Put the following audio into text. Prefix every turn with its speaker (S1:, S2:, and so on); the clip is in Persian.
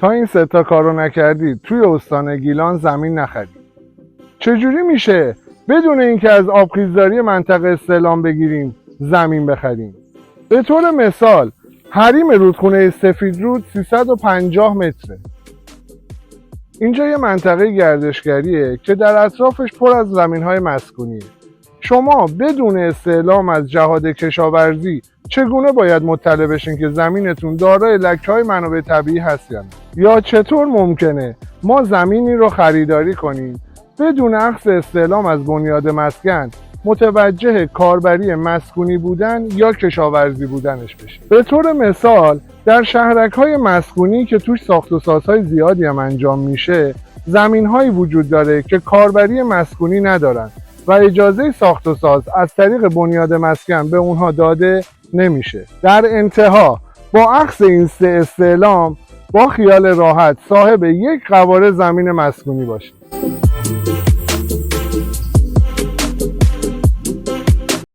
S1: تا این 3 تا کارو نکردید توی استان گیلان زمین نخرید. چجوری میشه بدون اینکه از آبخیزداری منطقه استعلام بگیریم زمین بخریم؟ به طور مثال حریم رودخونه سفیدرود 350 متره. اینجا یه منطقه گردشگریه که در اطرافش پر از زمین‌های مسکونیه. شما بدون استعلام از جهاد کشاورزی چگونه باید مطلع بشین که زمینتون دارای لکه‌های منابع طبیعی هست یا نه؟ یا چطور ممکنه ما زمینی رو خریداری کنیم بدون اخذ استعلام از بنیاد مسکن متوجه کاربری مسکونی بودن یا کشاورزی بودنش بشیم؟ به طور مثال در شهرک‌های مسکونی که توش ساخت و سازهای زیادی هم انجام میشه، زمین‌هایی وجود داره که کاربری مسکونی ندارن و اجازه ساخت و ساز از طریق بنیاد مسکن به اونها داده نمیشه. در انتها با اخذ این 3 استعلام با خیال راحت صاحب یک قواره زمین مسکونی باشید.